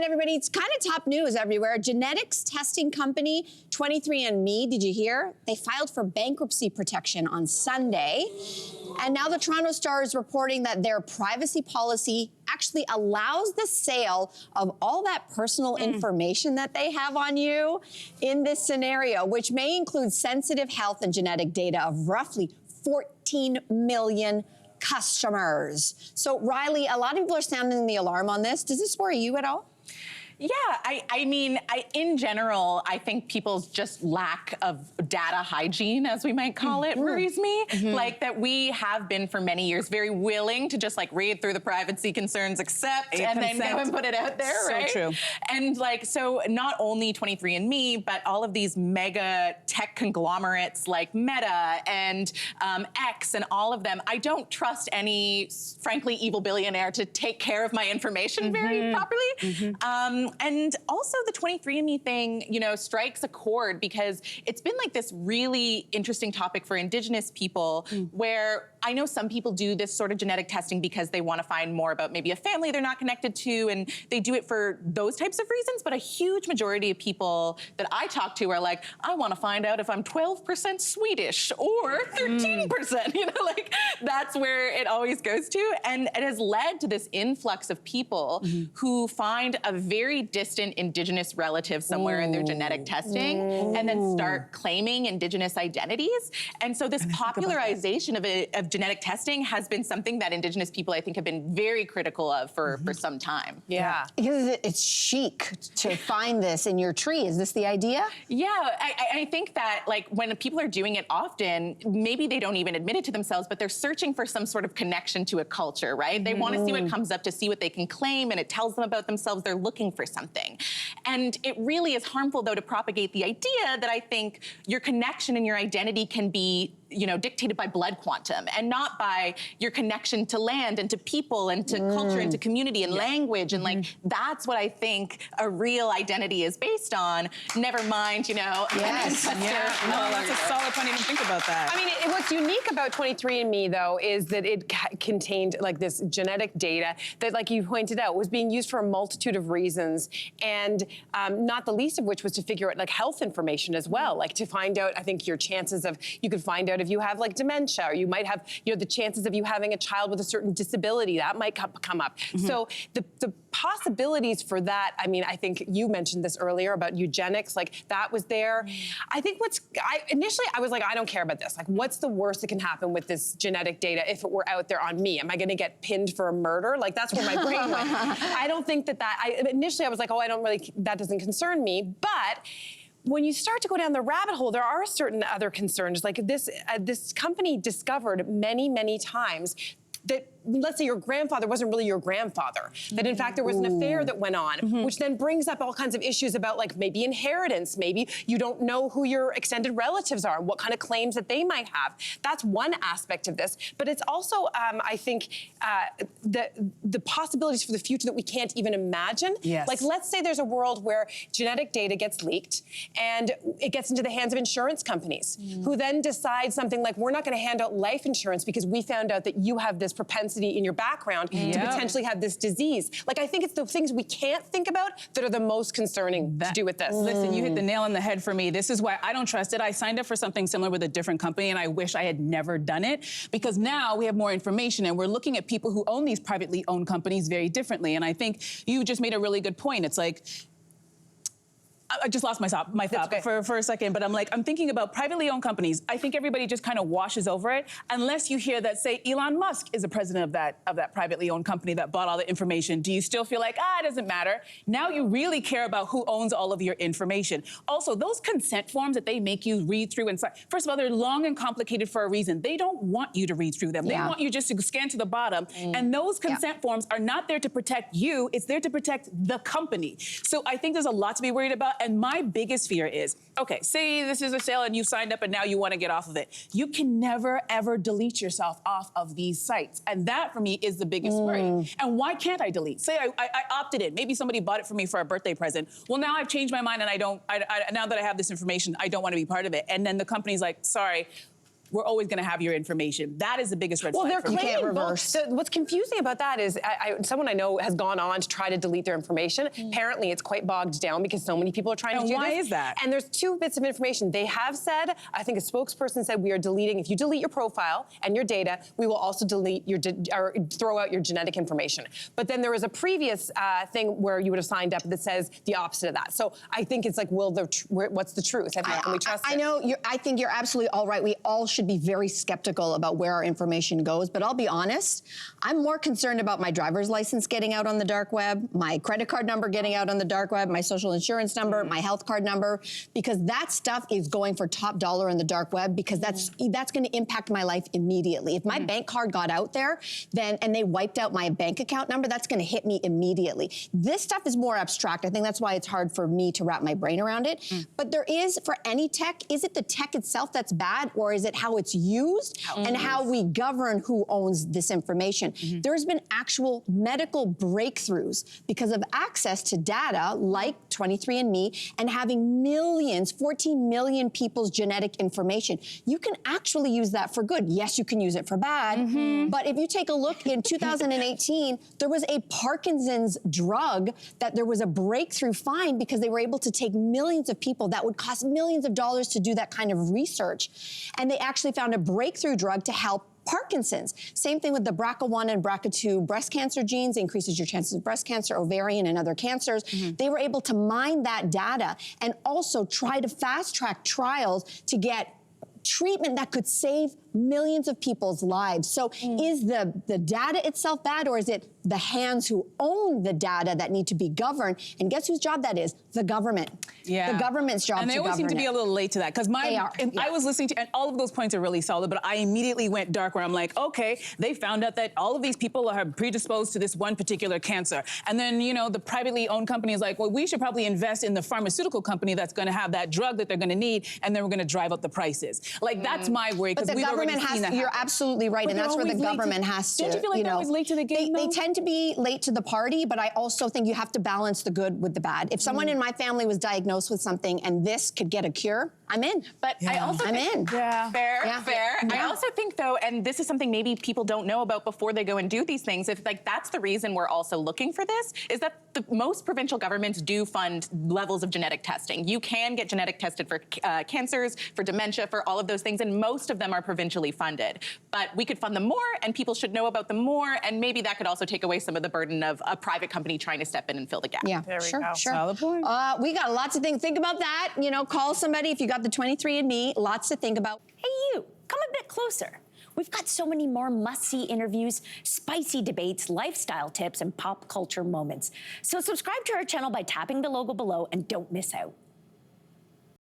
everybody. It's kind of top news everywhere. Genetics testing company 23andMe, did you hear? They filed for bankruptcy protection on Sunday. And now the Toronto Star is reporting that their privacy policy actually allows the sale of all that personal information that they have on you in this scenario, which may include sensitive health and genetic data of roughly 14 million customers. So, Riley, a lot of people are sounding the alarm on this. Does this worry you at all? Yeah, I mean, in general, I think people's just lack of data hygiene, as we might call it, worries me. Like that we have been for many years very willing to just like read through the privacy concerns, accept, and then go and put it out there, right? So true. And like, so not only 23andMe, but all of these mega tech conglomerates like Meta and X and all of them, I don't trust any, frankly, evil billionaire to take care of my information very properly. And also the 23andMe thing, you know, strikes a chord because it's been like this really interesting topic for Indigenous people where I know some people do this sort of genetic testing because they want to find more about maybe a family they're not connected to, and they do it for those types of reasons. But a huge majority of people that I talk to are like, I want to find out if I'm 12% Swedish or 13%, you know, like that's where it always goes to. And it has led to this influx of people who find a very distant Indigenous relative somewhere in their genetic testing and then start claiming Indigenous identities. And so this popularization of genetic testing has been something that Indigenous people, I think, have been very critical of for some time. Yeah. Because it's chic to find this in your tree. Is this the idea? Yeah, I think that like when people are doing it often, maybe they don't even admit it to themselves, but they're searching for some sort of connection to a culture, right? They want to see what comes up to see what they can claim, and it tells them about themselves. They're looking for something. And it really is harmful, though, to propagate the idea that I think your connection and your identity can be, you know, dictated by blood quantum and not by your connection to land and to people and to culture and to community and language. And like, that's what I think a real identity is based on. Never mind, you know. Yes. No, that's a solid point. I didn't think about that. I mean, what's unique about 23andMe, though, is that it contained like this genetic data that, like you pointed out, was being used for a multitude of reasons, and not the least of which was to figure out like health information as well, like to find out, I think, your chances of, you could find out if you have like dementia, or you might have, you know, the chances of you having a child with a certain disability, that might come up. So the possibilities for that, I mean, I think you mentioned this earlier about eugenics, like that was there. I think initially I was like, I don't care about this. Like, what's the worst that can happen with this genetic data if it were out there on me? Am I gonna get pinned for a murder? Like, that's where my brain went. I don't think initially I was like, oh, that doesn't concern me, but when you start to go down the rabbit hole, there are certain other concerns. Like this company discovered many, many times that, let's say your grandfather wasn't really your grandfather, that in fact there was an affair that went on, which then brings up all kinds of issues about like maybe inheritance, maybe you don't know who your extended relatives are, what kind of claims that they might have. That's one aspect of this, but it's also, I think, the possibilities for the future that we can't even imagine. Yes. Like, let's say there's a world where genetic data gets leaked and it gets into the hands of insurance companies who then decide something like, we're not gonna hand out life insurance because we found out that you have this propensity in your background to potentially have this disease. Like, I think it's the things we can't think about that are the most concerning to do with this. Listen, you hit the nail on the head for me. This is why I don't trust it. I signed up for something similar with a different company, and I wish I had never done it, because now we have more information and we're looking at people who own these privately owned companies very differently. And I think you just made a really good point. It's like, I just lost my thought for a second, but I'm thinking about privately owned companies. I think everybody just kind of washes over it unless you hear that, say, Elon Musk is the president of that privately owned company that bought all the information. Do you still feel like, it doesn't matter? Now you really care about who owns all of your information. Also, those consent forms that they make you read through and sign, first of all, they're long and complicated for a reason. They don't want you to read through them. They want you just to scan to the bottom. And those consent forms are not there to protect you. It's there to protect the company. So I think there's a lot to be worried about. And my biggest fear is, okay, say this is a sale and you signed up and now you want to get off of it. You can never, ever delete yourself off of these sites. And that, for me, is the biggest worry. And why can't I delete? Say I opted in. Maybe somebody bought it for me for a birthday present. Well, now I've changed my mind and now that I have this information, I don't want to be part of it. And then the company's like, sorry, we're always going to have your information. That is the biggest red Well, flag they're for me. claiming can't both. reverse. So what's confusing about that is someone I know has gone on to try to delete their information. Apparently, it's quite bogged down because so many people are trying to And do why this. is that? And there's two bits of information. They have said, I think a spokesperson said, we are deleting, if you delete your profile and your data, we will also delete your, or throw out your genetic information. But then there was a previous thing where you would have signed up that says the opposite of that. So I think it's like, what's the truth? Can we trust I it? know. I think you're absolutely all right. We all should be very skeptical about where our information goes. But I'll be honest, I'm more concerned about my driver's license getting out on the dark web, my credit card number getting out on the dark web, my social insurance number, my health card number, because that stuff is going for top dollar on the dark web because that's going to impact my life immediately. If my bank card got out there, and they wiped out my bank account number, that's going to hit me immediately. This stuff is more abstract. I think that's why it's hard for me to wrap my brain around it. But there is, for any tech, is it the tech itself that's bad, or is it how it's used and how we govern who owns this information? There's been actual medical breakthroughs because of access to data like 23andMe and having millions, 14 million people's genetic information. You can actually use that for good. Yes, you can use it for bad, but if you take a look in 2018, there was a Parkinson's drug that there was a breakthrough find because they were able to take millions of people that would cost millions of dollars to do that kind of research. And they actually found a breakthrough drug to help Parkinson's. Same thing with the BRCA1 and BRCA2 breast cancer genes, increases your chances of breast cancer, ovarian, and other cancers. They were able to mine that data and also try to fast-track trials to get treatment that could save millions of people's lives. So is the data itself bad, or is it the hands who own the data that need to be governed? And guess whose job that is? The government. Yeah. The government's job to govern And they always seem to be it. a little late to that. Because I was listening to, and all of those points are really solid, but I immediately went dark where I'm like, okay, they found out that all of these people are predisposed to this one particular cancer. And then, the privately owned company is like, well, we should probably invest in the pharmaceutical company that's going to have that drug that they're going to need, and then we're going to drive up the prices. Like, that's my worry, because we've already seen that You're happen. absolutely right, But and they're that's where the always late to- government has to. Don't you feel like they're always late to the game, They though? tend to be late to the party, but I also think you have to balance the good with the bad. If someone in my family was diagnosed with something and this could get a cure, I'm in. But I also I'm think, in. Fair. I Yeah. also think, though, and this is something maybe people don't know about before they go and do these things, if that's the reason we're also looking for this, is that the most provincial governments do fund levels of genetic testing. You can get genetic tested for cancers, for dementia, for all of those things, and most of them are provincially funded. But we could fund them more, and people should know about them more, and maybe that could also take away some of the burden of a private company trying to step in and fill the gap. Yeah, There we sure, go. sure. Solid point. We got lots of things. Think about that. Call somebody if you got the 23andMe. Lots to think about. Hey, you, come a bit closer. We've got so many more must-see interviews, spicy debates, lifestyle tips, and pop culture moments. So subscribe to our channel by tapping the logo below and don't miss out.